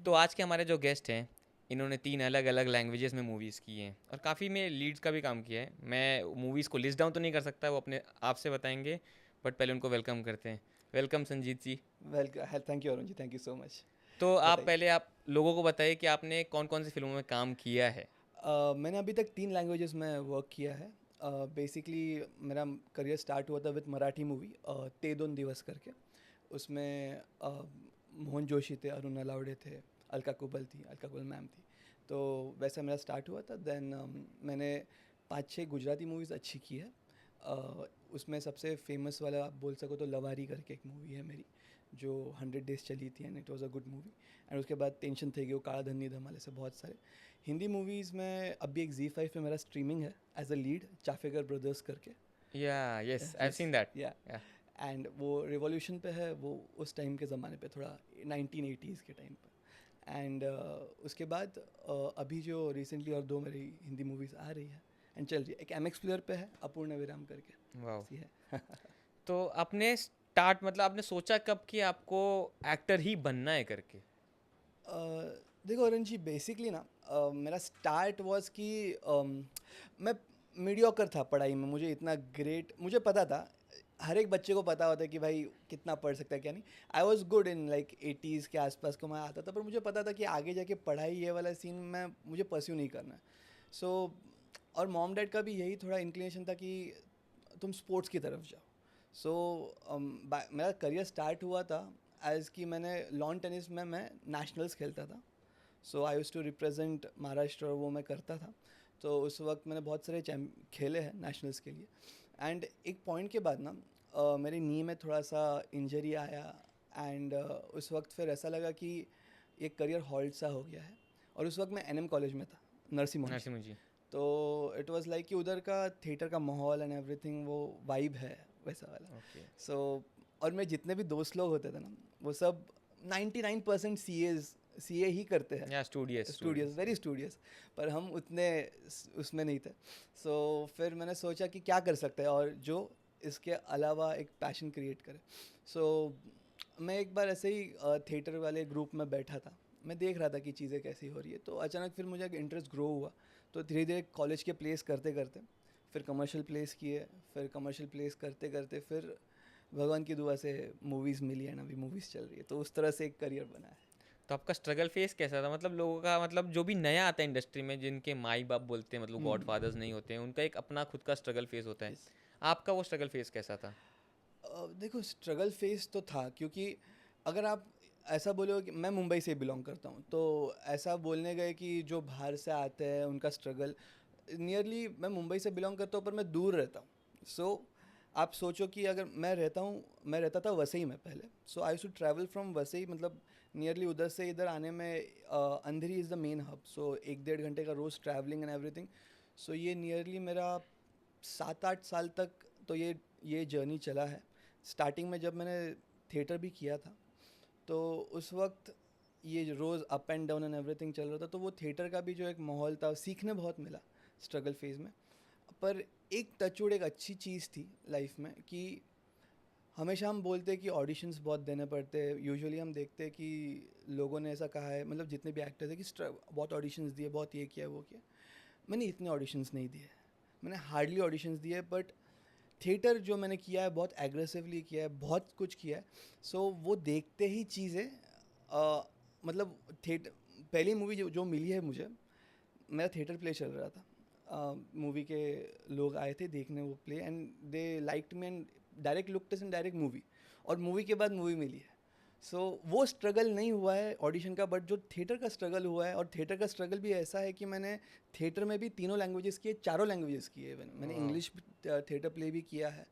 तो आज के हमारे जो गेस्ट हैं, इन्होंने 3 अलग अलग लैंग्वेजेस में मूवीज़ की हैं और काफ़ी में लीड्स का भी काम किया है। मैं मूवीज़ को लिस्ट डाउन तो नहीं कर सकता, वो अपने आप से बताएंगे, बट पहले उनको वेलकम करते हैं। Welcome Sanjeet ji. Well thank you Arun ji, thank you so much. तो आप बताइए। पहले आप लोगों को बताइए कि आपने कौन कौन सी फिल्मों में काम किया है। मैंने अभी तक 3 लैंग्वेजेस में वर्क किया है। बेसिकली मेरा करियर स्टार्ट हुआ था विद मराठी मूवी ते दोन दिवस करके। उसमें मोहन जोशी थे, अरुण अलावड़े थे, अलका कुबल मैम थी। तो वैसा मेरा स्टार्ट हुआ था। देन मैंने 5-6 गुजराती मूवीज़ अच्छी की है। उसमें सबसे फेमस वाला आप बोल सको तो लवारी करके एक मूवी है मेरी, जो 100 डेज चली थी and it was a good movie. And उसके बाद टेंशन थे कि वो काला धन्नी धमाल से बहुत सारे हिंदी मूवीज़ में। अभी एक Z5 पे मेरा स्ट्रीमिंग है as a lead, Chapekar brothers करके। Yeah yes, I have yes, seen that. Yeah. Yeah. And वो रिवॉल्यूशन पे है, वो उस टाइम के ज़माने पे, थोड़ा 1980s के टाइम पे। एंड उसके बाद अभी जो रिसेंटली और 2 मेरी हिंदी मूवीज़ आ रही है एंड चल रही है। एक MX प्लेयर पे है, अपूर्ण विराम करके वाह। सी है। तो आपने स्टार्ट मतलब आपने सोचा कब कि आपको एक्टर ही बनना है करके। देखो अरुण जी, बेसिकली ना मेरा स्टार्ट वाज कि मैं मीडियोकर था पढ़ाई में। मुझे इतना ग्रेट, मुझे पता था, हर एक बच्चे को पता होता है कि भाई कितना पढ़ सकता है क्या नहीं। I was good in like 80s के आसपास को मैं आता था, पर मुझे पता था कि आगे जाके पढ़ाई ये वाला सीन में मुझे परस्यू नहीं करना है। सो और मॉम डैड का भी यही थोड़ा इंक्लिनेशन था कि तुम स्पोर्ट्स की तरफ जाओ। सो मेरा करियर स्टार्ट हुआ था एज कि मैंने लॉन टेनिस में मैं नेशनल्स खेलता था। सो आई यूज़ टू रिप्रेजेंट महाराष्ट्र, और वो मैं करता था। तो उस वक्त मैंने बहुत सारे खेले हैं नेशनल्स के लिए। एंड एक पॉइंट के बाद ना मेरी नी में थोड़ा सा इंजरी आया। एंड उस वक्त फिर ऐसा लगा कि एक करियर हॉल्ट सा हो गया है। और उस वक्त मैं NM कॉलेज में था, नरसिम्हा जी। नरसिम्हा जी। तो इट वाज लाइक कि उधर का थिएटर का माहौल एंड एवरीथिंग, वो वाइब है वैसा वाला। ओके। सो और मेरे जितने भी दोस्त लोग होते थे ना, वो सब 99% CA ही करते हैं। या studious studious, studious. Very studious. पर हम उतने उसमें नहीं थे। सो फिर मैंने सोचा कि क्या कर सकते हैं और जो इसके अलावा एक पैशन क्रिएट करे। सो मैं एक बार ऐसे ही थिएटर वाले ग्रुप में बैठा था। मैं देख रहा था कि चीज़ें कैसी हो रही है, तो अचानक फिर मुझे इंटरेस्ट ग्रो हुआ। तो धीरे धीरे कॉलेज के प्लेस करते करते फिर कमर्शियल प्लेस किए। फिर कमर्शियल प्लेस करते करते फिर भगवान की दुआ से मूवीज़ मिली है ना, अभी मूवीज़ चल रही है, तो उस तरह से एक करियर बना है। तो आपका स्ट्रगल फेस कैसा था, मतलब लोगों का, मतलब जो भी नया आता है इंडस्ट्री में, जिनके माई बाप बोलते हैं मतलब गॉड फादर्स नहीं होते हैं, उनका एक अपना खुद का स्ट्रगल फेस होता है। यस। आपका वो स्ट्रगल फेस कैसा था। देखो, स्ट्रगल फेस तो था, क्योंकि अगर आप ऐसा बोलो कि मैं मुंबई से बिलोंग करता हूँ, तो ऐसा बोलने गए कि जो बाहर से आते हैं उनका स्ट्रगल, नियरली मैं मुंबई से बिलोंग करता हूँ पर मैं दूर रहता हूँ। सो आप सोचो कि अगर मैं रहता था वसई में पहले। सो आई टू ट्रैवल फ्रॉम वसई, मतलब नियरली उधर से इधर आने में अंधेरी इज़ द मेन हब। सो 1-1.5 घंटे का रोज़ ट्रैवलिंग एंड एवरीथिंग। सो ये नियरली मेरा 7-8 साल तक तो ये जर्नी चला है। स्टार्टिंग में जब मैंने थिएटर भी किया था, तो उस वक्त ये रोज़ up and down and everything चल रहा था। तो वो थिएटर का भी जो एक माहौल था, सीखने बहुत मिला स्ट्रगल फेज़ में। पर एक टचवुड एक अच्छी चीज़ थी लाइफ में कि हमेशा हम बोलते हैं कि ऑडिशंस बहुत देने पड़ते हैं। यूजुअली हम देखते हैं कि लोगों ने ऐसा कहा है, मतलब जितने भी एक्टर थे, कि बहुत ऑडिशंस दिए, बहुत ये किया वो किया। मैंने इतने ऑडिशंस नहीं दिए, मैंने हार्डली ऑडिशंस दिए। बट थिएटर जो मैंने किया है बहुत एग्रेसिवली किया है, बहुत कुछ किया है। सो वो देखते ही चीज़ें मतलब थिएटर, पहली मूवी जो मिली है मुझे, मेरा थिएटर प्ले चल रहा था। मूवी के लोग आए थे देखने वो play and they liked me and direct looked us in direct movie. और मूवी के बाद मूवी मिली है। सो वो स्ट्रगल नहीं हुआ है ऑडिशन का, बट जो थिएटर का स्ट्रगल हुआ है। और थिएटर का स्ट्रगल भी ऐसा है कि मैंने थिएटर में भी तीनों लैंग्वेजेस किए, चारों लैंग्वेजेस किए। मैंने वाह। इंग्लिश थिएटर प्ले भी किया है,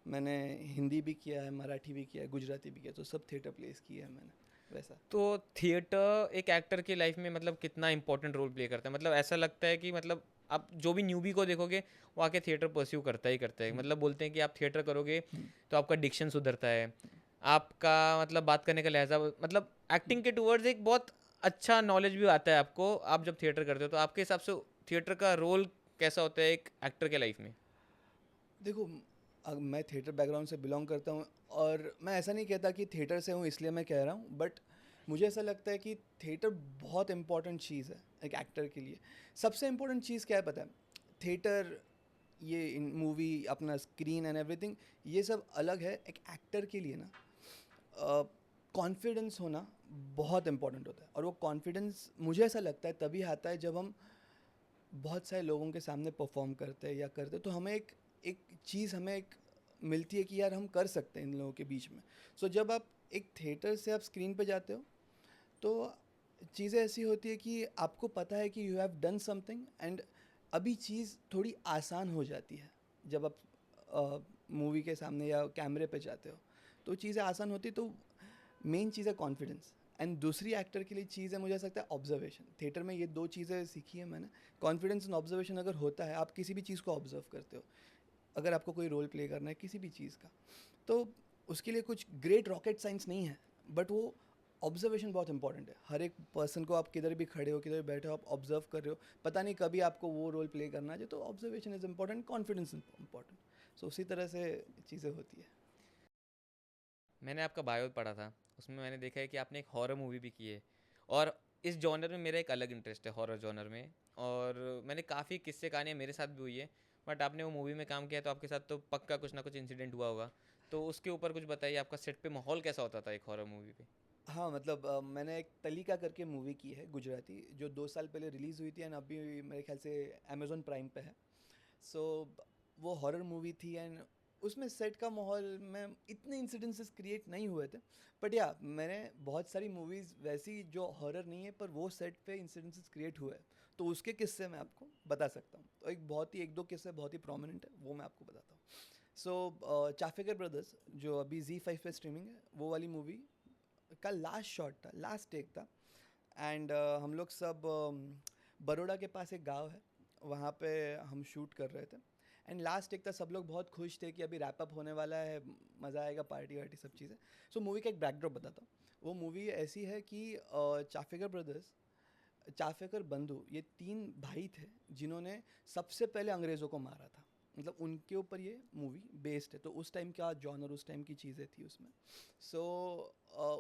मैंने हिंदी भी किया है, मराठी भी किया है, गुजराती भी किया, तो सब थिएटर प्लेस किए हैं मैंने वैसा। तो थिएटर एक एक्टर की लाइफ में मतलब कितना इंपॉर्टेंट रोल प्ले करता है, मतलब ऐसा लगता है कि मतलब आप जो भी न्यूबी को देखोगे वो आके थिएटर परस्यू करता ही करता है, मतलब बोलते हैं कि आप थिएटर करोगे तो आपका डिक्शन सुधरता है, आपका मतलब बात करने का लहजा, मतलब एक्टिंग के टूवर्ड्स एक बहुत अच्छा नॉलेज भी आता है आपको, आप जब थिएटर करते हो। तो आपके हिसाब से थिएटर का रोल कैसा होता है एक एक्टर के लाइफ में। देखो, मैं थिएटर बैकग्राउंड से बिलोंग करता हूँ, और मैं ऐसा नहीं कहता कि थिएटर से हूँ इसलिए मैं कह रहा हूँ। बट मुझे ऐसा लगता है कि थिएटर बहुत इम्पोर्टेंट चीज़ है एक एक्टर के लिए। सबसे इम्पोर्टेंट चीज़ क्या है पता है? थिएटर, ये इन मूवी, अपना स्क्रीन एंड एवरीथिंग, ये सब अलग है। एक एक्टर के लिए ना कॉन्फिडेंस होना बहुत इम्पोर्टेंट होता है, और वो कॉन्फिडेंस मुझे ऐसा लगता है तभी आता है जब हम बहुत सारे लोगों के सामने परफॉर्म करते हैं या करते हैं, तो हमें एक एक चीज़ हमें एक मिलती है कि यार हम कर सकते हैं इन लोगों के बीच में। सो जब आप एक थिएटर से आप स्क्रीन पे जाते हो, तो चीज़ें ऐसी होती है कि आपको पता है कि you have done something, and अभी चीज़ थोड़ी आसान हो जाती है जब आप मूवी के सामने या कैमरे पे जाते हो, तो चीज़ें आसान होती। तो मेन चीज़ है कॉन्फिडेंस, एंड दूसरी एक्टर के लिए चीज़ है, मुझे ऐसा लगता है ऑब्जर्वेशन। थिएटर में ये दो चीज़ें सीखी है मैंने। कॉन्फिडेंस एंड ऑब्जर्वेशन अगर होता है, आप किसी भी चीज़ को ऑब्जर्व करते हो, अगर आपको कोई रोल प्ले करना है किसी भी चीज़ का, तो उसके लिए कुछ ग्रेट रॉकेट साइंस नहीं है, बट वो ऑब्जर्वेशन बहुत इंपॉर्टेंट है। हर एक पर्सन को, आप किधर भी खड़े हो, किधर भी बैठे हो, आप ऑब्जर्व कर रहे हो, पता नहीं कभी आपको वो रोल प्ले करना है, तो observation is important, confidence important. So उसी तरह से चीज़ें होती है। मैंने आपका बायो पढ़ा था, उसमें मैंने देखा है कि आपने एक हॉरर मूवी भी की है। और इस जॉनर में मेरा एक अलग इंटरेस्ट है, हॉरर जॉनर में। और मैंने काफ़ी किस्से कहानियाँ मेरे साथ भी हुई है, बट आपने वो मूवी में काम किया तो आपके साथ तो पक्का कुछ ना कुछ इंसिडेंट हुआ होगा। तो उसके ऊपर कुछ बताइए, आपका सेट पे माहौल कैसा होता था एक हॉरर मूवी पे? हाँ, मतलब मैंने एक तलीका करके मूवी की है गुजराती, जो 2 साल पहले रिलीज़ हुई थी, एंड अभी मेरे ख्याल से अमेज़ॉन प्राइम पे है। सो वो हॉरर मूवी थी, एंड उसमें सेट का माहौल में इतने इंसिडेंसेस क्रिएट नहीं हुए थे, बट या मैंने बहुत सारी मूवीज़ वैसी जो हॉरर नहीं है पर वो सेट पे इंसिडेंसेस क्रिएट हुए हैं, तो उसके किस्से मैं आपको बता सकता हूँ। तो एक बहुत ही, एक दो किस्से बहुत ही प्रोमिनेंट है, वो मैं आपको बताता हूँ। सो चाफेकर ब्रदर्स, जो अभी Z5 पे स्ट्रीमिंग है, वो वाली मूवी का लास्ट शॉट था, लास्ट टेक था, एंड हम लोग सब बड़ौदा के पास एक गांव है, वहाँ पे हम शूट कर रहे थे, एंड लास्ट टेक था। सब लोग बहुत खुश थे कि अभी रैप अप होने वाला है, मज़ा आएगा, पार्टी वार्टी सब चीज़ें। सो मूवी का एक बैकड्रॉप बताता हूँ। वो मूवी ऐसी है कि चाफेकर ब्रदर्स, चाफेकर बंधु, ये 3 भाई थे जिन्होंने सबसे पहले अंग्रेज़ों को मारा था। मतलब उनके ऊपर ये मूवी बेस्ड है, तो उस टाइम का जॉनर, उस टाइम की चीज़ें थी उसमें। सो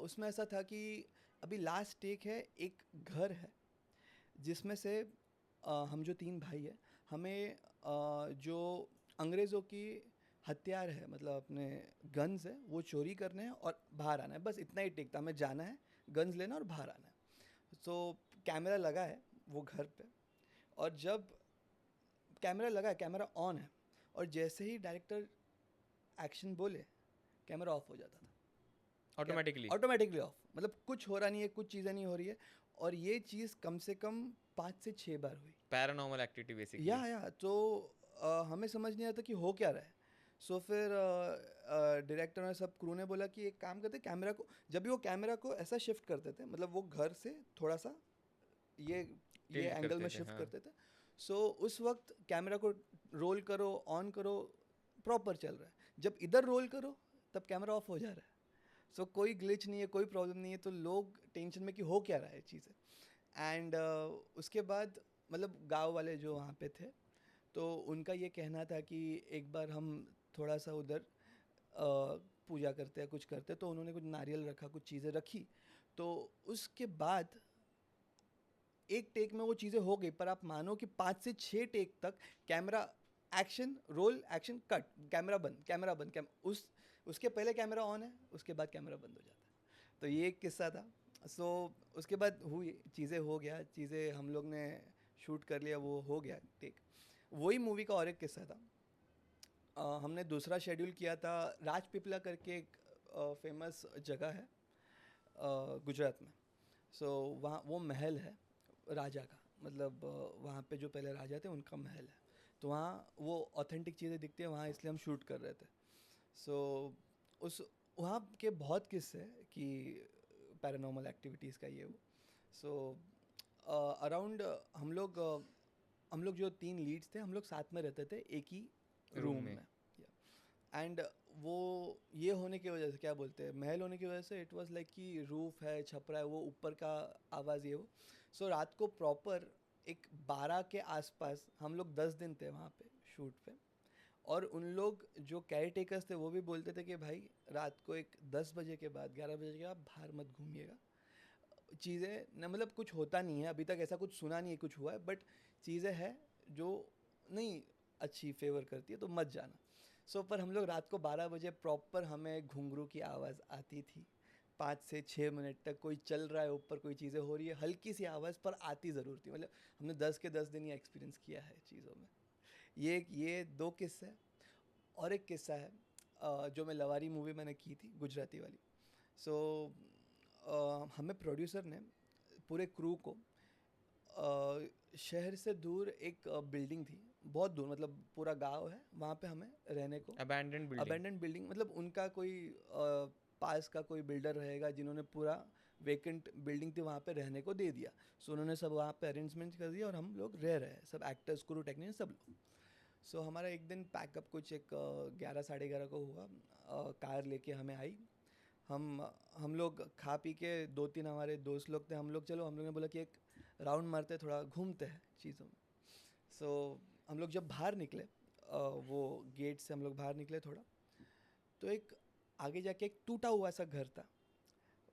उसमें ऐसा था कि अभी लास्ट टेक है, एक घर है जिसमें से हम जो 3 भाई हैं, हमें जो अंग्रेज़ों की हथियार है, मतलब अपने गन्स है, वो चोरी करने हैं और बाहर आना है। बस इतना ही टेक था, हमें जाना है, गन्स लेना और बाहर आना है। सो कैमरा लगा है वो घर पे, और जब कैमरा लगा है, कैमरा ऑन है, और जैसे ही डायरेक्टर एक्शन बोले, कैमरा ऑफ हो जाता था। क्या? ऑटोमेटिकली? ऑटोमेटिकली ऑफ, मतलब कुछ हो रहा नहीं है, कुछ चीज़ें नहीं हो रही है, और ये चीज़ कम से कम 5 से 6 बार हुई। Paranormal activity basically? या तो हमें समझ नहीं आता कि हो क्या रहा है। सो फिर डायरेक्टर ने, सब क्रू ने बोला कि एक काम करते, कैमरा को, जब भी वो कैमरा को ऐसा शिफ्ट करते थे, मतलब वो घर से थोड़ा सा ये ये टिल्ट एंगल में करते थे, शिफ्ट हाँ। करते थे। सो उस वक्त कैमरा को रोल करो, ऑन करो, प्रॉपर चल रहा है। जब इधर रोल करो, तब कैमरा ऑफ हो जा रहा है। सो कोई ग्लिच नहीं है, कोई प्रॉब्लम नहीं है, तो लोग टेंशन में कि हो क्या रहा है चीज़ें। एंड उसके बाद मतलब गांव वाले जो वहाँ पे थे, तो उनका ये कहना था कि एक बार हम थोड़ा सा उधर पूजा करते हैं, कुछ करते हैं, तो उन्होंने कुछ नारियल रखा, कुछ चीज़ें रखी। तो उसके बाद एक टेक में वो चीज़ें हो गई, पर आप मानो कि 5 से 6 टेक तक camera action roll, action cut, camera बंद, कैमरा बंद, उसके पहले कैमरा ऑन है, उसके बाद कैमरा बंद हो जाता है। तो ये एक किस्सा था। सो उसके बाद हुई चीज़ें, हो गया चीज़ें, हम लोग ने शूट कर लिया, वो हो गया टेक। वही मूवी का और एक किस्सा था। हमने दूसरा शेड्यूल किया था, राजपीपला करके एक फेमस जगह है गुजरात में। सो वहाँ वो महल है राजा का, मतलब वहाँ पे जो पहले राजा थे उनका महल है। तो वहाँ वो ऑथेंटिक चीज़ें दिखती है वहाँ, इसलिए हम शूट कर रहे थे। सो उस वहाँ के बहुत किस्से हैं कि पैरानॉर्मल एक्टिविटीज़ का ये वो। सो अराउंड हम लोग जो 3 लीड्स थे, हम लोग साथ में रहते थे एक ही रूम रूम में? में। एंड वो ये होने की वजह से, क्या बोलते हैं, महल होने की वजह से, इट वाज लाइक कि रूफ है, छपरा है, वो ऊपर का आवाज़ ये वो। सो रात को प्रॉपर एक 12 के आसपास, हम लोग 10 दिन थे वहाँ पे शूट पे, और उन लोग जो केयर टेकर्स थे वो भी बोलते थे कि भाई रात को एक 10 बजे के बाद, 11 बजे के बाद बाहर मत घूमिएगा, चीज़ें न, मतलब कुछ होता नहीं है अभी तक, ऐसा कुछ सुना नहीं है कुछ हुआ है, बट चीज़ें हैं जो नहीं अच्छी फेवर करती है, तो मत जाना। सो पर हम लोग रात को 12 बजे प्रॉपर हमें घुंघरू की आवाज़ आती थी। 5 से 6 मिनट तक कोई चल रहा है ऊपर, कोई चीज़ें हो रही है, हल्की सी आवाज़ पर आती ज़रूर थी। मतलब हमने 10 के 10 दिन ये एक्सपीरियंस किया है चीज़ों में। ये 2 किस्से हैं। और एक किस्सा है जो मैं लवारी मूवी मैंने की थी गुजराती वाली। सो हमें प्रोड्यूसर ने पूरे क्रू को शहर से दूर एक बिल्डिंग थी, बहुत दूर, मतलब पूरा गांव है वहाँ पे हमें रहने को। Abandon building. अबेंडेंट बिल्डिंग मतलब उनका कोई पास का कोई बिल्डर रहेगा जिन्होंने पूरा वेकेंट बिल्डिंग थी वहाँ पे रहने को दे दिया। सो उन्होंने सब वहाँ पे अरेंजमेंट कर दिया और हम लोग रह रहे हैं, सब एक्टर्स, क्रू, टेक्नीशियन, सब लोग। सो हमारा एक दिन पैकअप कुछ एक 11 साढ़े 11 को हुआ। कार लेके हमें आई। हम लोग खा पी के, 2 3 हमारे दोस्त लोग थे, हम लोग ने बोला कि एक राउंड मारते हैं, थोड़ा घूमते हैं चीज़ों में। सो हम लोग जब बाहर निकले, वो गेट से हम लोग बाहर निकले थोड़ा, तो एक आगे जाके एक टूटा हुआ सा घर था।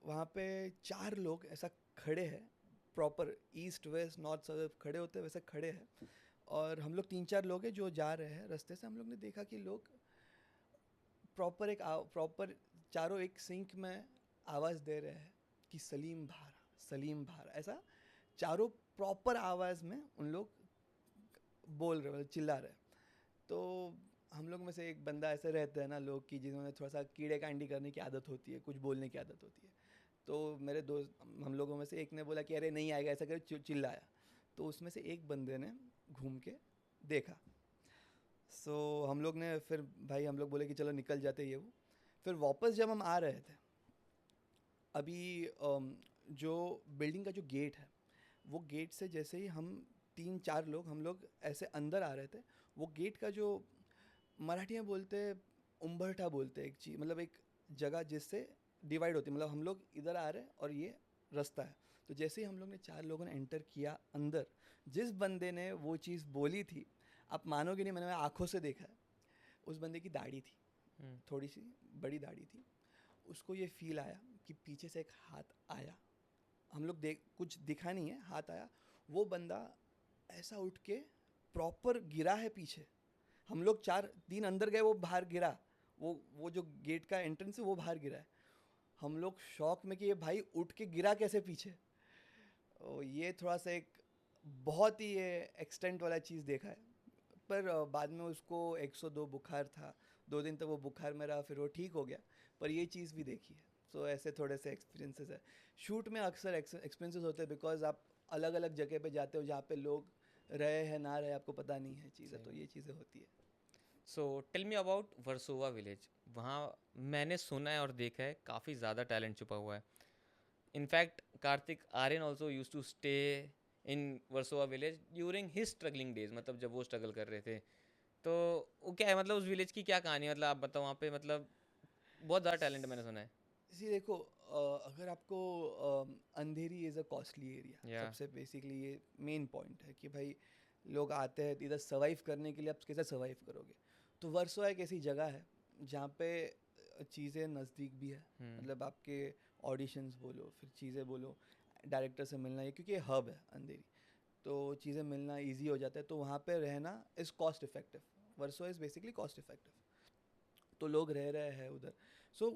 वहाँ पे 4 लोग ऐसा खड़े हैं, proper east west north south खड़े होते हैं वैसे खड़े हैं। और हम लोग 3 4 लोग हैं जो जा रहे हैं रास्ते से। हम लोग ने देखा कि लोग प्रॉपर चारों एक सिंक में आवाज़ दे रहे हैं कि सलीम भारा, सलीम भारा, ऐसा चारों प्रॉपर आवाज़ में उन लोग बोल रहे, मतलब चिल्ला रहे। तो हम लोग में से एक बंदा ऐसे रहता है ना लोग कि जिन्होंने थोड़ा सा कीड़े कांडी करने की आदत होती है, कुछ बोलने की आदत होती है। तो मेरे दोस्त, हम लोगों में से एक ने बोला कि अरे नहीं आएगा, ऐसा कर चिल्लाया। तो उसमें से एक बंदे ने घूम के देखा। सो हम लोग ने फिर भाई हम लोग बोले कि चलो निकल जाते ये वो। फिर वापस जब हम आ रहे थे, अभी जो बिल्डिंग का जो गेट है, वो गेट से जैसे ही हम 3 4 लोग हम लोग ऐसे अंदर आ रहे थे, वो गेट का जो मराठी में बोलते हैं उम्बरठा बोलते हैं, एक चीज़ मतलब एक जगह जिससे डिवाइड होती है, मतलब हम लोग इधर आ रहे हैं और ये रास्ता है। तो जैसे ही हम लोग ने 4 लोगों ने एंटर किया अंदर, जिस बंदे ने वो चीज़ बोली थी, आप मानोगे नहीं, मैंने आंखों से देखा है। उस बंदे की दाढ़ी थी, थोड़ी सी बड़ी दाढ़ी थी। उसको ये फील आया कि पीछे से एक हाथ आया। हम लोग देख, कुछ दिखा नहीं है, हाथ आया। वो बंदा ऐसा उठ के प्रॉपर गिरा है पीछे। हम लोग 4 3 अंदर गए, वो बाहर गिरा। वो जो गेट का एंट्रेंस है वो बाहर गिरा है। हम लोग शॉक में कि ये भाई उठ के गिरा कैसे पीछे। ये थोड़ा सा एक बहुत ही ये एक्सटेंट वाला चीज़ देखा है। पर बाद में उसको 102 बुखार था, 2 दिन तक वो बुखार में रहा, फिर वो ठीक हो गया। पर ये चीज़ भी देखी है। सो ऐसे थोड़े से एक्सपीरियंसेस है। शूट में अक्सर एक्सपीरियंसेस होते हैं बिकॉज आप अलग अलग जगह पे जाते हो जहाँ पे लोग रहे हैं ना रहे आपको पता नहीं है चीज़ें, तो ये चीज़ें होती है। So tell me about Versova village. वहाँ मैंने सुना है और देखा है काफ़ी ज़्यादा टैलेंट छुपा हुआ है। In fact Kartik Aaryan also used to stay in Versova village during his struggling days, मतलब जब वो स्ट्रगल कर रहे थे। तो वो क्या है, मतलब उस विलेज की क्या कहानी है, मतलब आप बताओ। वहाँ पे मतलब बहुत ज़्यादा टैलेंट मैंने सुना है। जी देखो, अगर आपको अंधेरी इज़ अ कॉस्टली एरिया, या सबसे बेसिकली ये मेन पॉइंट है कि भाई लोग आते हैं इधर सर्वाइव करने के लिए, आप कैसे सर्वाइव करोगे। तो वर्सोवा एक ऐसी जगह है जहाँ पे चीज़ें नज़दीक भी है, मतलब आपके ऑडिशंस बोलो, फिर चीज़ें बोलो, डायरेक्टर से मिलना, ये क्योंकि ये हब है अंधेरी, तो चीज़ें मिलना इजी हो जाता है। तो वहाँ पे रहना is cost effective. Versova is basically cost effective, तो लोग रह रहे हैं उधर। सो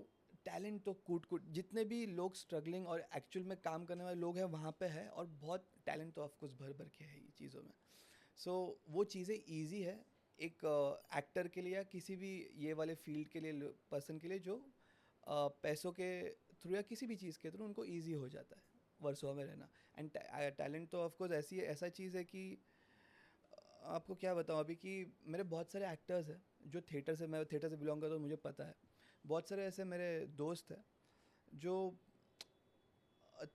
टैलेंट तो कूट कूट, जितने भी लोग स्ट्रगलिंग और एक्चुअल में काम करने वाले लोग हैं वहाँ पे है, और बहुत टैलेंट तो ऑफकोर्स भर भर के है ये चीज़ों में। सो वो चीज़ें ईजी है एक एक्टर के लिए या किसी भी ये वाले फील्ड के लिए पर्सन के लिए, जो पैसों के थ्रू या किसी भी चीज़ के थ्रू उनको ईजी हो जाता है वर्सोवा में रहना। एंड टैलेंट तो ऑफकोर्स ऐसा चीज़ है कि आपको क्या बताऊँ अभी कि मेरे बहुत सारे एक्टर्स हैं जो मैं थिएटर से बिलोंग करता हूँ, मुझे पता है। बहुत सारे ऐसे मेरे दोस्त हैं जो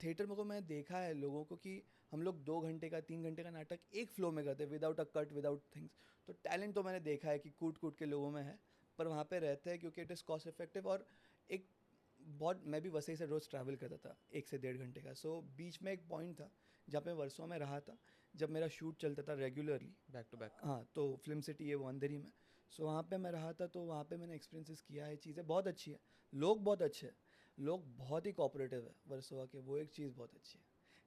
थिएटर में को मैं देखा है लोगों को कि हम लोग 2 घंटे का 3 घंटे का नाटक एक फ्लो में करते हैं, without a cut, without things. तो टैलेंट तो मैंने देखा है कि कूट कूट के लोगों में है, पर वहाँ पे रहते हैं क्योंकि इट इज़ कॉस्ट इफेक्टिव। और एक बहुत, मैं भी वसई से रोज़ ट्रैवल करता था 1 से 1.5 घंटे का। सो बीच में एक पॉइंट था जहाँ पे वर्सों में रहा था, जब मेरा शूट चलता था रेगुलरली। Back to back. हाँ, तो फिल्म सिटी है वो अंधेरी में। सो वहाँ पे मैं रहा था, तो वहाँ पे मैंने एक्सपीरियंसेस किया है, चीज़ें बहुत अच्छी है, लोग बहुत अच्छे हैं। लोग बहुत ही कोऑपरेटिव है वर्सोवा के, वो एक चीज़ बहुत अच्छी है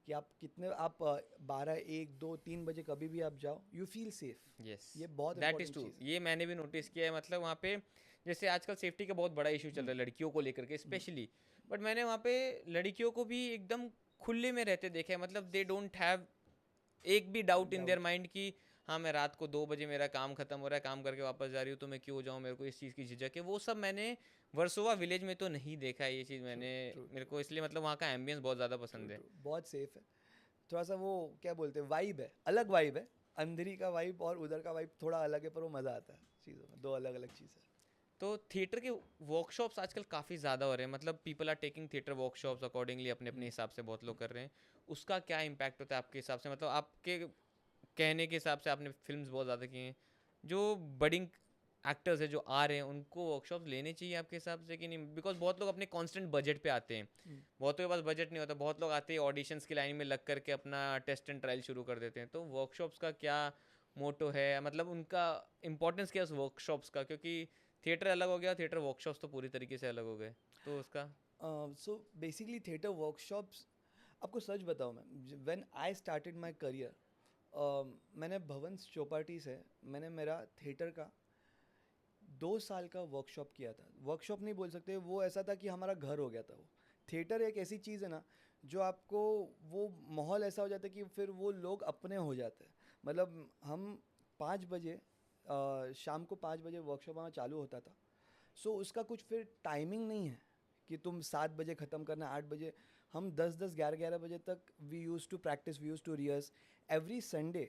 कि आप कितने आप 12, 1, 2, 3 बजे कभी भी आप जाओ, यू फील सेफ। यस, ये बहुत दैट इज़ इंपॉर्टेंट ट्रू। चीज़ है। ये मैंने भी नोटिस किया है, मतलब वहाँ पे जैसे आजकल सेफ्टी का बहुत बड़ा इशू चल रहा है लड़कियों को लेकर के स्पेशली, बट मैंने वहाँ पे लड़कियों को भी एकदम खुले में रहते देखे हैं, मतलब दे डोंट हैव एक भी doubt in their doubt. Mind कि हाँ मैं रात को 2 बजे मेरा काम खत्म हो रहा है, काम करके वापस जा रही हूँ तो मैं क्यों जाऊँ, मेरे को इस चीज़ की झिझक है, वो सब मैंने वर्सोवा विलेज में तो नहीं देखा है ये चीज़ ट्रू मैंने। ट्रू मेरे ट्रू को इसलिए मतलब वहाँ का एम्बियंस बहुत ज़्यादा ट्रू पसंद है। ट्रू बहुत सेफ है। थोड़ा सा वो क्या बोलते हैं, वाइब है, अलग वाइब है। अंधेरी का वाइब और उधर का वाइब थोड़ा अलग है, पर वो मज़ा आता है चीज़ों में, दो अलग अलग चीज़ है। तो थिएटर के वर्कशॉप्स आजकल काफ़ी ज़्यादा हो रहे हैं, मतलब people are taking theatre workshops accordingly, अपने अपने हिसाब से बहुत लोग कर रहे हैं। उसका क्या इम्पैक्ट होता है आपके हिसाब से, मतलब आपके कहने के हिसाब से आपने फिल्म्स बहुत ज़्यादा की हैं, जो बडिंग एक्टर्स हैं जो आ रहे हैं उनको वर्कशॉप्स लेने चाहिए आपके हिसाब से कि नहीं? बिकॉज बहुत लोग अपने कॉन्स्टेंट बजट पे आते हैं, बहुतों के पास बजट नहीं होता, बहुत लोग आते हैं ऑडिशंस की लाइन में लग करके अपना टेस्ट एंड ट्रायल शुरू कर देते हैं। तो वर्कशॉप्स का क्या मोटो है, मतलब उनका इंपॉर्टेंस क्या है उस वर्कशॉप्स का, क्योंकि थिएटर अलग हो गया, थिएटर वर्कशॉप्स तो पूरी तरीके से अलग हो गए, तो उसका। सो बेसिकली थिएटर वर्कशॉप्स, आपको सच बताऊँ मैं, when I started my career, मैंने भवंस चौपाटी से मैंने मेरा थिएटर का 2 साल का वर्कशॉप किया था। वर्कशॉप नहीं बोल सकते, वो ऐसा था कि हमारा घर हो गया था वो। थिएटर एक ऐसी चीज़ है ना, जो आपको वो माहौल ऐसा हो जाता है कि फिर वो लोग अपने हो जाते हैं। मतलब हम 5 बजे, शाम को 5 बजे वर्कशॉप हमारा चालू होता था। सो उसका कुछ फिर टाइमिंग नहीं है कि तुम 7 बजे ख़त्म करना, 8 बजे। हम 10, 10, 11, 11 बजे तक we use to practise, we use to rehearse every Sunday.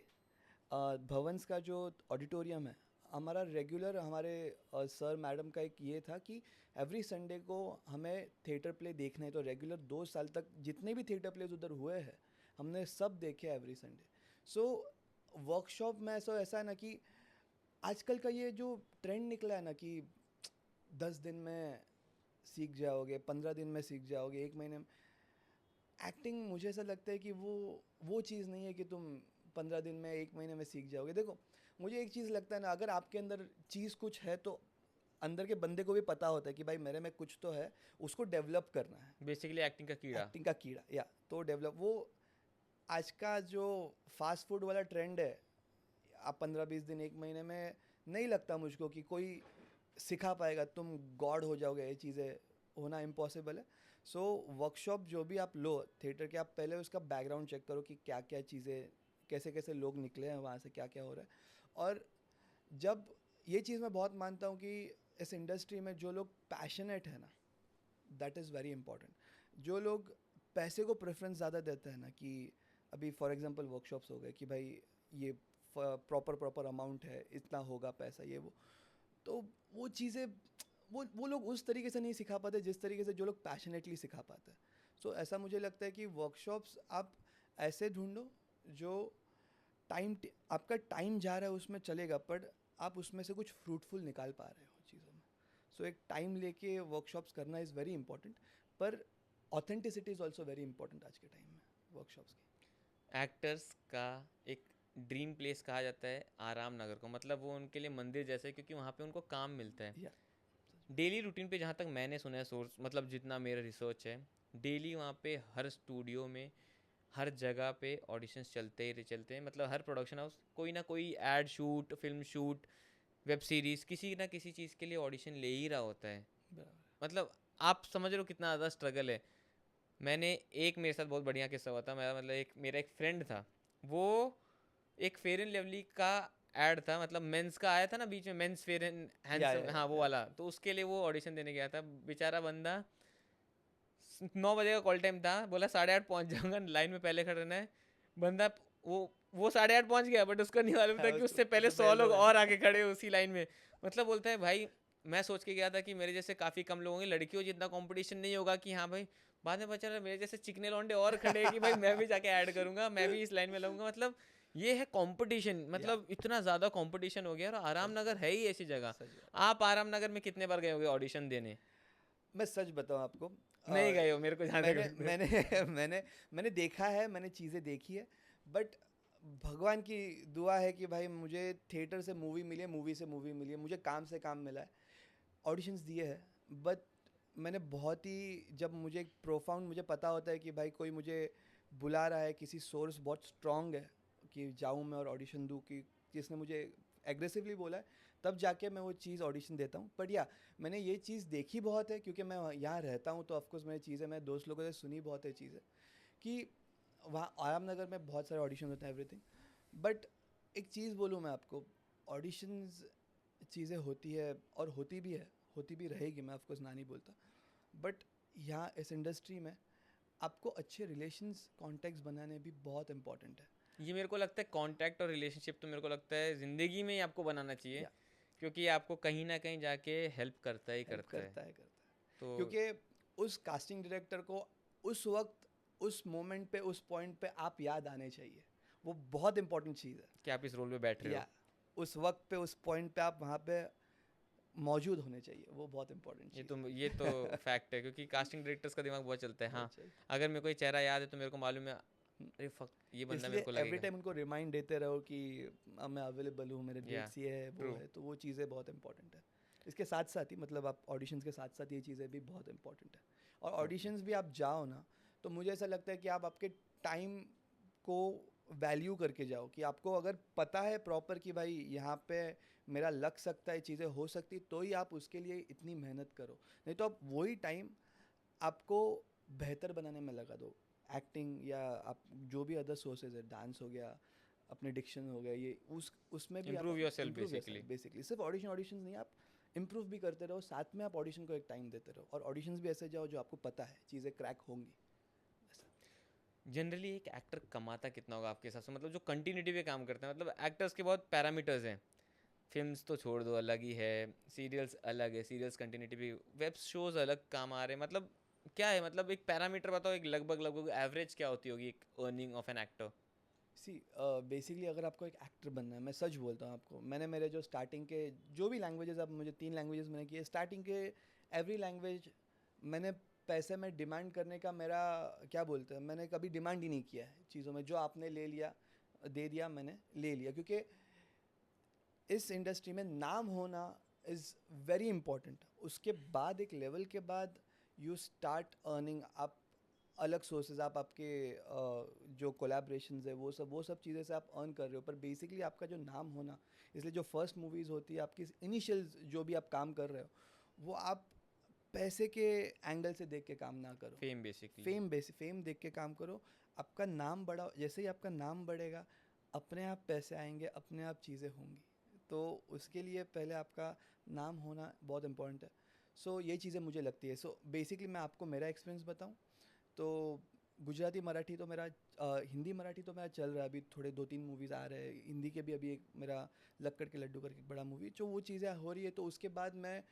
Bhavan's का जो ऑडिटोरियम है हमारा, रेगुलर हमारे सर मैडम का एक ये था कि एवरी संडे को हमें थिएटर प्ले देखना है। तो रेगुलर 2 साल तक जितने भी थिएटर प्लेज उधर हुए हैं हमने सब देखे एवरी संडे। सो वर्कशॉप में ऐसा ऐसा है ना कि आजकल का ये जो ट्रेंड निकला है ना कि 10 दिन में सीख जाओगे, 15 दिन में सीख जाओगे, 1 महीने में। एक्टिंग मुझे ऐसा लगता है कि वो चीज़ नहीं है कि तुम 15 दिन में, 1 महीने में सीख जाओगे। देखो, मुझे एक चीज़ लगता है ना, अगर आपके अंदर चीज़ कुछ है तो अंदर के बंदे को भी पता होता है कि भाई मेरे में कुछ तो है, उसको डेवलप करना है। बेसिकली एक्टिंग का कीड़ा। एक्टिंग का कीड़ा, या तो डेवलप वो। आज का जो फास्ट फूड वाला ट्रेंड है, आप 15-20 दिन, 1 महीने में नहीं लगता मुझको कि कोई सिखा पाएगा, तुम गॉड हो जाओगे, ये चीज़ें होना इम्पॉसिबल है। सो वर्कशॉप जो भी आप लो थिएटर के, आप पहले उसका बैकग्राउंड चेक करो कि क्या क्या चीज़ें, कैसे कैसे लोग निकले हैं वहाँ से, क्या क्या हो रहा है। और जब ये चीज़ मैं बहुत मानता हूँ कि इस इंडस्ट्री में जो लोग पैशनेट है ना, दैट इज़ वेरी इंपॉर्टेंट। जो लोग पैसे को प्रेफरेंस ज़्यादा देते हैं ना, कि अभी फॉर एग्जांपल वर्कशॉप्स हो गए कि भाई ये प्रॉपर अमाउंट है, इतना होगा पैसा, ये वो, तो वो चीज़ें वो लोग उस तरीके से नहीं सिखा पाते जिस तरीके से जो लोग पैशनेटली सिखा पाते हैं। सो ऐसा मुझे लगता है कि वर्कशॉप्स आप ऐसे ढूंढो जो आपका टाइम जा रहा है उसमें चलेगा, पर आप उसमें से कुछ फ्रूटफुल निकाल पा रहे हो चीज़ों में। सो एक टाइम लेके वर्कशॉप्स करना इज़ वेरी इंपॉर्टेंट, पर authenticity is also very important आज के टाइम में वर्कशॉप्स की। एक्टर्स का एक ड्रीम प्लेस कहा जाता है आराम नगर को, मतलब वो उनके लिए मंदिर जैसे है, क्योंकि वहाँ पे उनको काम मिलता है या डेली रूटीन पे। जहाँ तक मैंने सुना है सोर्स, मतलब जितना मेरा रिसर्च है, डेली वहाँ पे हर स्टूडियो में हर जगह पे ऑडिशंस चलते ही चलते हैं, मतलब हर प्रोडक्शन हाउस कोई ना कोई ad shoot, film shoot, web series, किसी ना किसी चीज़ के लिए ऑडिशन ले ही रहा होता है। बराबर। मतलब आप समझ रहे हो कितना ज़्यादा स्ट्रगल है। मैंने एक मेरे साथ बहुत बढ़िया किस्सा हुआ था, मेरा एक फ्रेंड था, वो एक फेयर एंड लवली का ऐड था, मतलब मेंस का आया था ना बीच में, मेंस फेयर एंड हैंडसम, हाँ वो या वाला, तो उसके लिए वो ऑडिशन देने गया था। बेचारा बंदा 9 बजे का कॉल टाइम था, बोला 8:30 पहुंच जाऊंगा, लाइन में पहले खड़ा रहना है। बंदा वो वो 8:30 पहुंच गया, बट उसको नहीं मालूम था कि उसको उससे पहले उससे 100 पहले लोग हुआ और है। आगे खड़े हैं उसी लाइन में। मतलब बोलता है भाई, मैं सोच के गया था कि मेरे जैसे काफ़ी कम लोग होंगे, लड़कियों जितना कंपटीशन नहीं होगा कि हाँ भाई। बाद में पता चला मेरे जैसे चिकने लौंडे और खड़े हैं कि भाई मैं भी जाके ऐड करूंगा, मैं भी इस लाइन में लगूंगा। मतलब ये है कंपटीशन, या मतलब इतना ज़्यादा कंपटीशन हो गया। और आराम सच नगर बात है ही ऐसी जगह। सच बात। आप आराम नगर में कितने बार गए होगे ऑडिशन देने? मैं सच बताऊं आपको, नहीं गए हो, मेरे को जहाँ मैंने तक मैंने मैंने देखा है, मैंने चीज़ें देखी है, बट भगवान की दुआ है कि भाई मुझे थिएटर से मूवी मिली है, मूवी से मूवी मिली है, मुझे काम से काम मिला है, ऑडिशंस दिए हैं, बट मैंने बहुत ही, जब मुझे एक प्रोफाउंड मुझे पता होता है कि भाई कोई मुझे बुला रहा है, किसी सोर्स बहुत स्ट्रांग है कि जाऊँ मैं और ऑडिशन दूँ, कि जिसने मुझे एग्रेसिवली बोला है, तब जाके मैं वो चीज़ ऑडिशन देता हूँ. बट या मैंने ये चीज़ देखी बहुत है, क्योंकि मैं यहाँ रहता हूँ, तो ऑफकोर्स मैंने चीज़ें, मैं दोस्त लोगों से सुनी बहुत है चीज़ें, कि वहाँ आराम नगर में बहुत सारे ऑडिशन होते हैं, एवरीथिंग. बट एक चीज़ बोलूँ मैं आपको, ऑडिशंस चीज़ें होती है और होती भी रहेगी, मैं ऑफकोर्स ना नहीं बोलता. बट यहाँ इस इंडस्ट्री में आपको अच्छे रिलेशंस कॉन्टेक्ट्स बनाने भी बहुत इंपॉर्टेंट है. ये मेरे को लगता है कॉन्टैक्ट और रिलेशनशिप तो मेरे को लगता है ज़िंदगी में ही आपको बनाना चाहिए, या क्योंकि ये आपको कहीं ना कहीं जाके हेल्प करता ही हेल्प करता है। करता है, तो क्योंकि उस कास्टिंग डायरेक्टर को उस वक्त, उस मोमेंट पे, उस पॉइंट पे आप याद आने चाहिए. वो बहुत इंपॉर्टेंट चीज़ है. कि आप इस रोल में बैठ रहे हो। या उस वक्त पे, उस पॉइंट पे आप वहाँ पे मौजूद होने चाहिए, वो बहुत इंपॉर्टेंट चीज़ ये तो है. फैक्ट है, क्योंकि कास्टिंग डायरेक्टर्स का दिमाग बहुत चलता है। हाँ, बहुत चाहिए. अगर मेरे को ये चेहरा याद है तो मेरे को मालूम है, अरे फक ये बंदा मेरे इसलिए को एवरी लगेगा। टाइम उनको रिमाइंड देते रहो कि मैं अवेलेबल हूँ, मेरे या डेट्स ये है, वो ट्रू। है, तो वो चीज़ें बहुत इंपॉर्टेंट है. इसके साथ साथ ही, मतलब आप ऑडिशंस के साथ साथ ये चीज़ें भी बहुत इंपॉर्टेंट है. और ओके। ऑडिशंस भी आप जाओ ना, तो मुझे ऐसा लगता है कि आप आपके टाइम को वैल्यू करके जाओ, कि आपको अगर पता है प्रॉपर कि भाई यहाँ पे मेरा लग सकता है, चीज़ें हो सकती, तो ही आप उसके लिए इतनी मेहनत करो. नहीं तो आप वही टाइम आपको बेहतर बनाने में लगा दो. एक्टिंग या आप जो भी अदर सोर्सेज है, डांस हो गया, अपने डिक्शन हो गया, ये उसमें भी आप improve your self improve basically. Yourself. Basically सिर्फ ऑडिशंस नहीं, आप इम्प्रूव भी करते रहो, साथ में आप ऑडिशन को एक टाइम देते रहो, और ऑडिशंस भी ऐसे जाओ जो आपको पता है चीज़ें क्रैक होंगी. ऐसा. जनरली एक एक्टर कमाता कितना होगा आपके हिसाब से, मतलब जो कंटिन्यूटी पे काम करते हैं? मतलब एक्टर्स के बहुत पैरामीटर्स हैं, फिल्म्स तो छोड़ दो, अलग ही है, सीरियल्स अलग है, सीरियल्स कंटिन्यूटी भी, वेब शोज अलग काम आ रहे हैं, मतलब क्या है, मतलब एक पैरामीटर बताओ, एक लगभग लगभग एवरेज क्या होती होगी एक earning of an actor? See basically अगर आपको एक एक्टर बनना है, मैं सच बोलता हूँ आपको, मैंने मेरे जो स्टार्टिंग के जो भी लैंग्वेजेस, अब मुझे 3 लैंग्वेजेस मैंने किए स्टार्टिंग के, एवरी लैंग्वेज मैंने पैसे में डिमांड करने का, मेरा क्या बोलते हैं, मैंने कभी डिमांड ही नहीं किया है चीज़ों में. जो आपने ले लिया, दे दिया, मैंने ले लिया, क्योंकि इस इंडस्ट्री में नाम होना इज़ वेरी इंपॉर्टेंट. उसके बाद एक लेवल के बाद यू स्टार्ट अर्निंग. आप अलग सोर्सेज, आप आपके जो कोलैबोरेशंस है, वो सब चीज़ें से आप अर्न कर रहे हो, पर बेसिकली आपका जो नाम होना, इसलिए जो फर्स्ट मूवीज़ होती है आपकी, इनिशियल जो भी आप काम कर रहे हो, वो आप पैसे के एंगल से देख के काम ना करो. Fame basically. फेम देख के काम करो. आपका नाम बढ़ा, जैसे ही आपका नाम बढ़ेगा, अपने आप पैसे आएंगे, अपने आप चीज़ें होंगी. तो उसके लिए पहले आपका नाम होना बहुत इंपॉर्टेंट है. सो ये चीज़ें मुझे लगती है. सो बेसिकली मैं आपको मेरा एक्सपीरियंस बताऊं, तो गुजराती मराठी तो मेरा, हिंदी मराठी तो मेरा चल रहा है. अभी थोड़े 2-3 मूवीज़ आ रहे हैं हिंदी के भी. अभी एक मेरा लक्कड़ के लड्डू करके एक बड़ा मूवी, जो वो चीज़ें हो रही है, तो उसके बाद मैं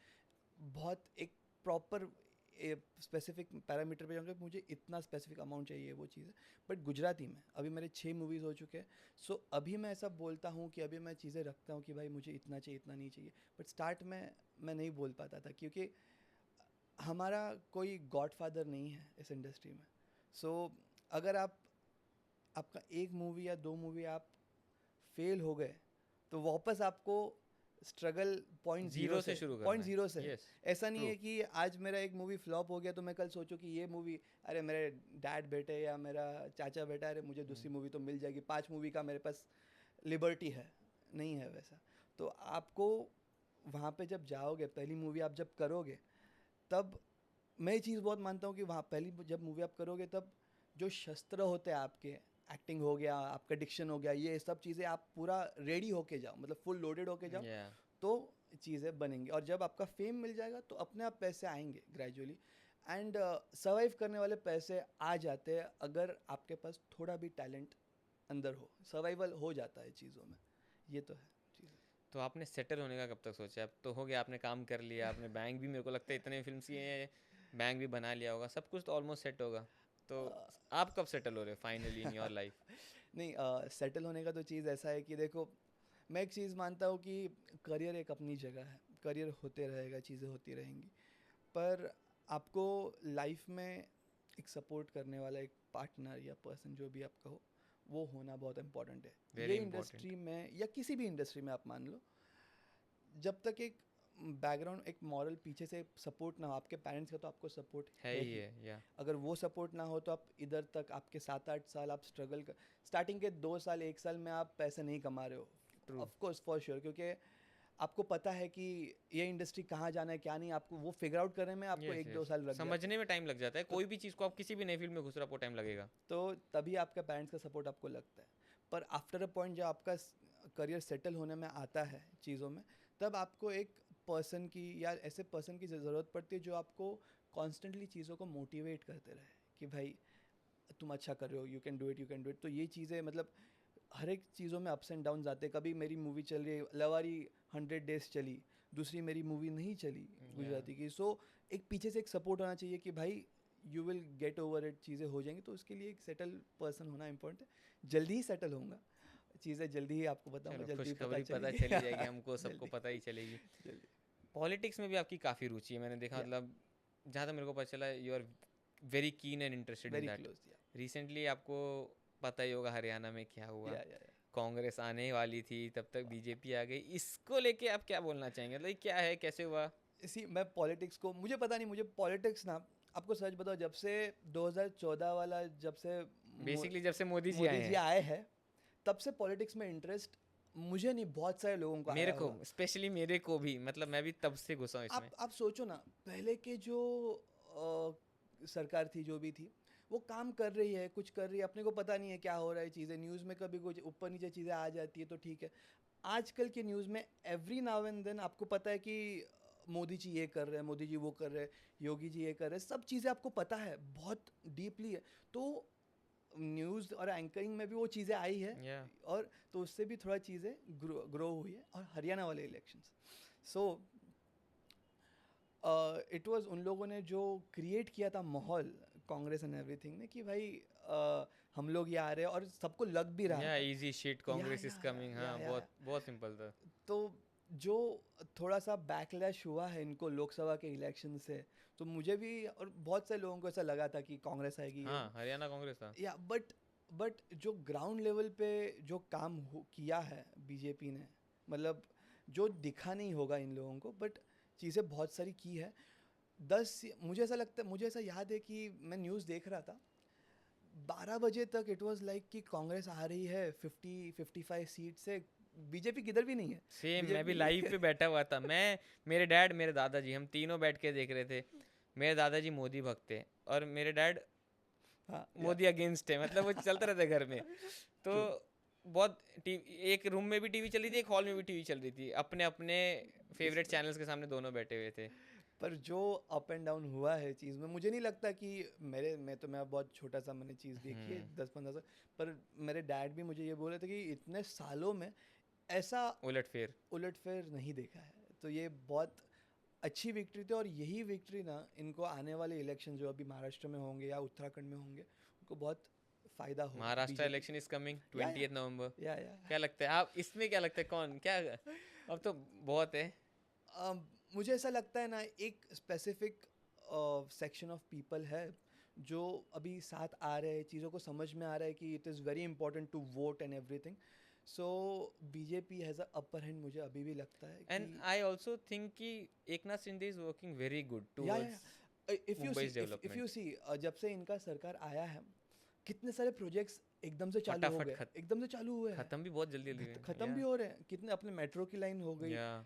बहुत एक प्रॉपर स्पेसिफिक पैरामीटर पे जाऊँगा, मुझे इतना स्पेसिफिक अमाउंट चाहिए, वो चीज़ है. बट गुजराती में अभी मेरे 6 मूवीज़ हो चुके हैं. सो अभी मैं ऐसा बोलता हूँ कि अभी मैं चीज़ें रखता हूँ कि भाई मुझे इतना चाहिए, इतना नहीं चाहिए. बट स्टार्ट में मैं नहीं बोल पाता था, क्योंकि हमारा कोई गॉडफादर नहीं है इस इंडस्ट्री में. सो अगर आपका 1 मूवी या 2 मूवी आप फेल हो गए, तो वापस आपको स्ट्रगल पॉइंट ज़ीरो जीरो से से, शुरू करना पॉइंट है। ज़ीरो से है. यस। ऐसा नहीं ट्रू। है कि आज मेरा एक मूवी फ्लॉप हो गया तो मैं कल सोचूं कि ये मूवी, अरे मेरे डैड बेटे या मेरा चाचा बेटा, अरे मुझे दूसरी मूवी तो मिल जाएगी, 5 मूवी का मेरे पास लिबर्टी है. नहीं है वैसा. तो आपको वहाँ पे जब जाओगे, पहली मूवी आप जब करोगे, तब मैं ये चीज़ बहुत मानता हूँ कि वहाँ पहली जब मूवी आप करोगे, तब जो शस्त्र होते हैं आपके, एक्टिंग हो गया, आपका डिक्शन हो गया, ये सब चीज़ें आप पूरा रेडी होके जाओ, मतलब फुल लोडेड होके जाओ, या तो चीज़ें बनेंगी. और जब आपका फेम मिल जाएगा, तो अपने आप पैसे आएंगे ग्रेजुअली. एंड सर्वाइव करने वाले पैसे आ जाते हैं अगर आपके पास थोड़ा भी टैलेंट अंदर हो. सर्वाइवल हो जाता है चीज़ों में. ये तो है चीज़ें. तो आपने सेटल होने का कब तक सोचा? अब तो हो गया, आपने काम कर लिया, आपने बैंक भी, मेरे को लगता है इतने फिल्म किए हैं, बैंक भी बना लिया होगा, सब कुछ तो ऑलमोस्ट सेट होगा, तो आप कब सेटल हो रहे हो फाइनली इन योर लाइफ? नहीं, सेटल होने का तो चीज़ ऐसा है कि देखो, मैं एक चीज़ मानता हूँ कि करियर एक अपनी जगह है. करियर होते रहेगा, चीज़ें होती रहेंगी, पर आपको लाइफ में एक सपोर्ट करने वाला एक पार्टनर या पर्सन, जो भी आप कहो, वो होना बहुत इम्पोर्टेंट है. वेरी ये इंपॉर्टेंट। इंडस्ट्री में या किसी भी इंडस्ट्री में आप मान लो, जब तक एक बैकग्राउंड एक मॉरल पीछे से सपोर्ट ना हो, आपके पेरेंट्स का तो आपको सपोर्ट है है ही ही। है या अगर वो सपोर्ट ना हो तो आप इधर तक आपके 7-8 साल आप स्ट्रगल कर, स्टार्टिंग के 2 साल 1 साल में आप पैसे नहीं कमा रहे हो, true of course for sure, क्योंकि आपको पता है कि ये इंडस्ट्री कहाँ जाना है क्या नहीं, आपको वो फिगर आउट करने में आपको यस 1-2 यस साल लग जाते समझने हैं। में टाइम लग जाता है, तो कोई भी चीज़ को आप किसी भी नए फील्ड में घुस रहे हो आपको टाइम लगेगा। तो तभी आपका पेरेंट्स का सपोर्ट आपको लगता है। पर आफ्टर अ पॉइंट जब आपका करियर सेटल होने में आता है चीज़ों में, तब आपको एक पर्सन की या ऐसे पर्सन की ज़रूरत पड़ती है जो आपको कॉन्स्टेंटली चीज़ों को मोटिवेट करते रहे कि भाई तुम अच्छा कर रहे हो, you can do it, you can do it. तो ये चीज़ें मतलब हर एक चीज़ों में अप्स एंड डाउन आते हैं। कभी मेरी मूवी चल रही है, लवारी 100 डेज चली, दूसरी मेरी मूवी नहीं चली या गुजराती की। सो एक पीछे से एक सपोर्ट होना चाहिए कि भाई you will get over it, चीज़ें हो जाएंगी। तो उसके लिए एक सेटल पर्सन होना इंपॉर्टेंट है। जल्दी ही सेटल होऊंगा, चीज़ें जल्दी ही आपको बताऊंगा, चलो जल्दी ही पता खुशखबरी पता चलेगी। चली जाएगी हमको, सबको जल्दी पता ही चलेगी। जल्दी। पॉलिटिक्स में भी आपकी काफ़ी रुचि है, मैंने देखा, या मतलब जहाँ तक मेरे को पता चला you are very keen and interested in very that. Close. Yeah recently आपको पता ही होगा हरियाणा में क्या हुआ, या कांग्रेस आने वाली थी तब तक बीजेपी आ गई, इसको लेके आप क्या बोलना चाहेंगे, मतलब क्या है, कैसे हुआ? इसी मैं पॉलिटिक्स को, मुझे पता नहीं, मुझे पॉलिटिक्स ना, आपको सच बताओ, जब से 2014 वाला, जब से बेसिकली जब से मोदी जी आए मोदी जी हैं, आए हैं, तब से पॉलिटिक्स में इंटरेस्ट मुझे नहीं, बहुत सारे लोगों को मेरे आया को होगा। स्पेशली मेरे को भी, मतलब मैं भी तब से घुसा हूँ इसमें। आप सोचो ना, पहले के जो सरकार थी जो भी थी, वो काम कर रही है, कुछ कर रही है, अपने को पता नहीं है क्या हो रहा है, चीज़ें न्यूज़ में कभी कुछ ऊपर नीचे चीज़ें आ जाती है तो ठीक है। आजकल के न्यूज़ में एवरी नाउ एंड देन आपको पता है कि मोदी जी ये कर रहे हैं, मोदी जी वो कर रहे हैं, योगी जी ये कर रहे हैं, सब चीज़ें आपको पता है, बहुत डीपली है। तो न्यूज़ और एंकरिंग में भी वो चीज़ें आई है, या और तो उससे भी थोड़ा चीज़ें ग्रो हुई है। और हरियाणा वाले इलेक्शंस, सो इट वाज उन लोगों ने जो क्रिएट किया था माहौल, कांग्रेस एंड एवरीथिंग ने, कि भाई हम लोग ये आ रहे हैं, और सबको लग भी रहा या था। इजी शिट, या कांग्रेस इज या या कमिंग, या हाँ या बहुत बहुत सिंपल था। तो जो थोड़ा सा बैकलैश हुआ है इनको लोकसभा के इलेक्शन से, तो मुझे भी और बहुत सारे लोगों को ऐसा लगा था कि कांग्रेस आएगी ये हाँ हरियाणा कांग्रेस था। या बट जो ग्राउंड लेवल पे जो काम किया है बीजेपी ने, मतलब जो दिखा नहीं होगा इन लोगों को, बट चीज़ें बहुत सारी की है। मुझे ऐसा लगता है, मुझे ऐसा याद है कि मैं न्यूज़ देख रहा था, 12 बजे तक इट वाज लाइक कि कांग्रेस आ रही है 50-55 सीट से, बीजेपी किधर भी नहीं है। सेम, मैं भी लाइव बीजेपी पे बैठा हुआ था, मैं, मेरे डैड, मेरे दादाजी, हम तीनों बैठ के देख रहे थे। मेरे दादाजी मोदी भक्त थे और मेरे डैड हाँ या मोदी अगेंस्ट है, मतलब वो चलता रहता है घर में। तो ट्रू। बहुत टीवी, एक रूम में भी टीवी चल रही थी, एक हॉल में भी टीवी चल रही थी, अपने अपने इस फेवरेट पे चैनल्स के सामने दोनों बैठे हुए थे। पर जो अप एंड डाउन हुआ है चीज़ में, मुझे नहीं लगता कि मैं बहुत छोटा सा मैंने चीज़ देखी है, हम्म 10-15 साल। पर मेरे डैड भी मुझे ये बोल रहे थे कि इतने सालों में ऐसा उलटफेर। उलटफेर नहीं देखा है। तो ये बहुत अच्छी विक्ट्री थी, और यही विक्ट्री ना इनको आने वाले इलेक्शन जो अभी महाराष्ट्र में होंगे या उत्तराखंड में होंगे, उनको बहुत फ़ायदा होगा Maharashtra BJP election is coming को। या 20 नवंबर। या क्या लगता है आप इसमें, क्या लगता है कौन क्या, अब तो बहुत है। मुझे ऐसा लगता है ना, एक स्पेसिफिक सेक्शन ऑफ पीपल है जो अभी साथ आ रहे हैं, चीज़ों को समझ में आ रहा है कि it is very important to vote and everything. So BJP has a upper hand, मुझे अभी भी लगता है एंड कि आई ऑल्सो थिंक कि Eknath Shinde is working very good या towards Mumbai's if you development. See, जब से इनका सरकार आया है, कितने सारे प्रोजेक्ट्स एकदम से चालू हो फटाफट गए, एकदम से चालू हुए हैं, खत्म भी बहुत जल्दी जल्दी हुए। ख़त्म या भी हो रहे हैं, कितने अपने मेट्रो की लाइन हो गई। या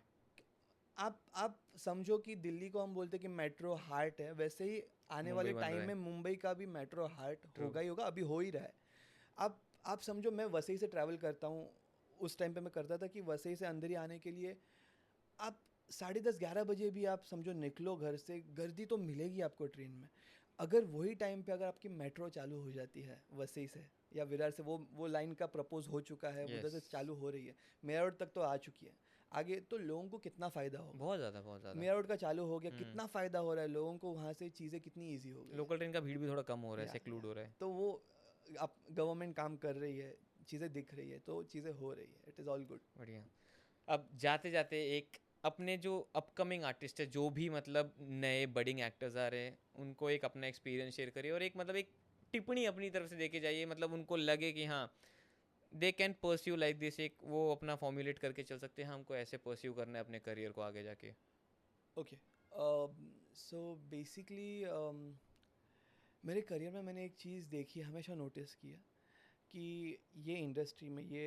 आप समझो कि दिल्ली को हम बोलते हैं कि मेट्रो हार्ट है, वैसे ही आने मुंबई वाले बन रहा टाइम है। में मुंबई का भी मेट्रो हार्ट ट्रू। होगा ही होगा, अभी हो ही रहा है। आप समझो, मैं वसई से ट्रैवल करता हूँ, उस टाइम पे मैं करता था कि वसई से अंदर ही आने के लिए आप 10:30-11 बजे भी आप समझो निकलो घर से, गर्दी तो मिलेगी आपको ट्रेन में। अगर वही टाइम पे अगर आपकी मेट्रो चालू हो जाती है वसई से या विरार से, वो लाइन का प्रपोज हो चुका है, वो उधर से यस, चालू हो रही है, मेरठ तक तो आ चुकी है, आगे तो लोगों को कितना फ़ायदा होगा। बहुत ज़्यादा बहुत ज़्यादा। मेरठ का चालू हो गया, हम्म, कितना फ़ायदा हो रहा है लोगों को, वहाँ से चीज़ें कितनी ईजी हो गई लोकल ट्रेन का भीड़ भी थोड़ा कम हो रहा है। है, सेक्लूड हो रहा है। तो वो आप गवर्नमेंट काम कर रही है, चीज़ें दिख रही है, तो चीज़ें हो रही है, इट इज़ ऑल गुड। बढ़िया। अब जाते जाते एक अपने जो अपकमिंग आर्टिस्ट है, जो भी मतलब नए बडिंग एक्टर्स आ रहे हैं, उनको एक अपना एक्सपीरियंस शेयर करिए और एक मतलब एक टिप्पणी अपनी तरफ से देके जाइए, मतलब उनको लगे कि हाँ they can pursue like this, एक वो अपना फॉर्मुलेट करके चल सकते हैं, हाँ, हमको ऐसे परस्यू करना है अपने करियर को आगे जाके। ओके, सो बेसिकली मेरे करियर में मैंने एक चीज़ देखी, हमेशा नोटिस किया कि ये इंडस्ट्री में, ये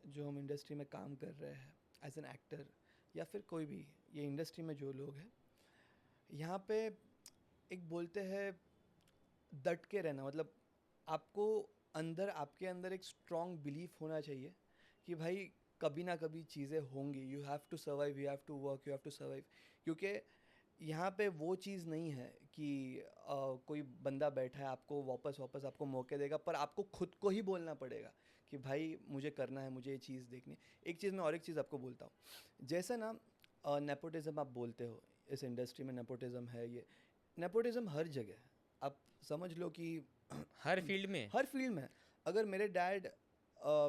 जो हम इंडस्ट्री में काम कर रहे हैं एज एन एक्टर या फिर कोई भी, ये इंडस्ट्री में जो लोग हैं यहाँ पे, एक बोलते हैं डट के रहना, मतलब आपको अंदर, आपके अंदर एक स्ट्रॉन्ग बिलीफ होना चाहिए कि भाई कभी ना कभी चीज़ें होंगी, you have to survive, you have to work, you have to survive. क्योंकि यहाँ पे वो चीज़ नहीं है कि कोई बंदा बैठा है आपको वापस वापस आपको मौके देगा, पर आपको खुद को ही बोलना पड़ेगा कि भाई मुझे करना है, मुझे ये चीज़ देखनी है। एक चीज़ मैं और एक चीज़ आपको बोलता हूँ, जैसे ना नेपोटिज़म आप बोलते हो, इस इंडस्ट्री में नेपोटिज़म है, ये नेपोटिज़म हर जगह है। आप समझ लो कि हर फील्ड में, हर फील्ड में है। अगर मेरे डैड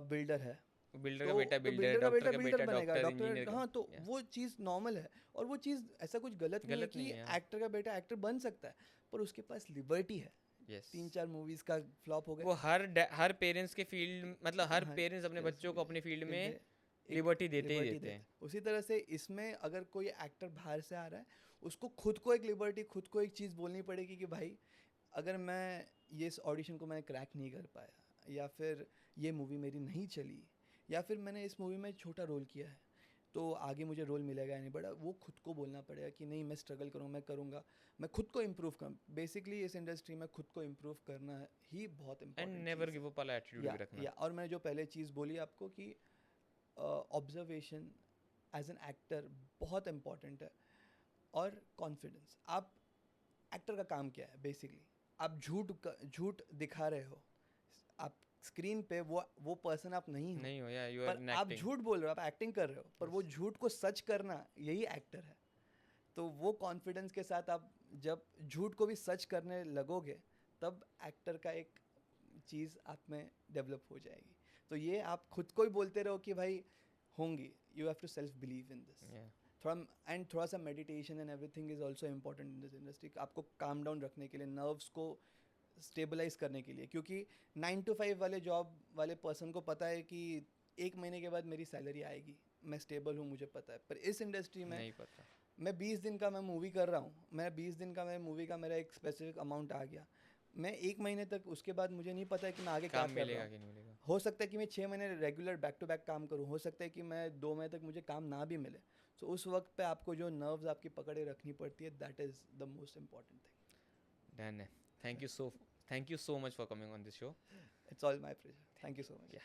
बिल्डर है बिल्डर तो का बेटा बिल्डर, बिल्डर का डॉक्टर बेटा का बिल्डर बेटा बनेगा, डॉक्टर, डॉक्टर, इंजीनियर हाँ, तो या वो चीज़ नॉर्मल है। और वो चीज़ ऐसा कुछ गलत नहीं है गलत कि नहीं है, हाँ। एक्टर का बेटा एक्टर बन सकता है, पर उसके पास लिबर्टी है। यस, 3-4 मूवीज़ का फ्लॉप हो गए। वो हर पेरेंट्स के फील्ड, मतलब हर हाँ, पेरेंट्स अपने बच्चों को अपने फील्ड में एक लिबर्टी देते ही लिबर्टी देते देते हैं। हैं। उसी तरह से इसमें अगर कोई एक्टर बाहर से आ रहा है, उसको खुद को एक लिबर्टी, खुद को एक चीज़ बोलनी पड़ेगी कि भाई अगर मैं ये इस ऑडिशन को मैंने क्रैक नहीं कर पाया, या फिर ये मूवी मेरी नहीं चली, या फिर मैंने इस मूवी में छोटा रोल किया है, तो आगे मुझे रोल मिलेगा या नहीं, बड़ा वो खुद को बोलना पड़ेगा कि नहीं, मैं स्ट्रगल करूँ, मैं करूँगा, मैं खुद को इम्प्रूव करूँ। बेसिकली इस इंडस्ट्री में खुद को इम्प्रूव करना ही बहुत and important never cheese give है। अप वाला एटीट्यूड भी रखना। या और मैंने जो पहले चीज़ बोली आपको कि ऑब्जर्वेशन एज एन एक्टर बहुत इम्पॉर्टेंट है, और कॉन्फिडेंस। आप एक्टर का काम क्या है बेसिकली, आप झूठ दिखा रहे हो, आप स्क्रीन पे वो पर्सन आप नहीं हो, नहीं हो, या यू आर पर इन आप एक्टिंग। झूठ बोल रहे हो, आप एक्टिंग कर रहे हो, पर वो झूठ को सच करना यही एक्टर है। तो वो कॉन्फिडेंस के साथ आप जब झूठ को भी सच करने लगोगे, तब एक्टर का एक चीज़ आप में डेवलप हो जाएगी। तो ये आप खुद को ही बोलते रहो कि भाई होंगी, you have to self believe in this. थोड़ा सा meditation and everything is also important in this industry, आपको काम डाउन रखने के लिए, नर्व्स को स्टेबलाइज करने के लिए। क्योंकि 9 to 5 वाले जॉब वाले पर्सन को पता है कि 1 महीने के बाद मेरी सैलरी आएगी, मैं स्टेबल हूँ, मुझे पता है। पर इस इंडस्ट्री में नहीं पता मैं 20 दिन का मैं मूवी कर रहा हूँ, मैं 20 दिन का मैं मूवी का मेरा एक स्पेसिफिक अमाउंट आ गया, मैं 1 महीने तक, उसके बाद मुझे नहीं पता है कि मैं आगे क्या काम कर रहा मिलेगा हूँ। कि नहीं मिलेगा। हो सकता है कि मैं 6 महीने रेगुलर बैक टू बैक काम करूँ, हो सकता है कि मैं 2 महीने तक मुझे काम ना भी मिले। सो उस वक्त पे आपको जो नर्व्स आपकी पकड़े रखनी पड़ती है, that is the most important thing. Done है। Thank you so much for coming on this show. It's all my pleasure, thank you so much. या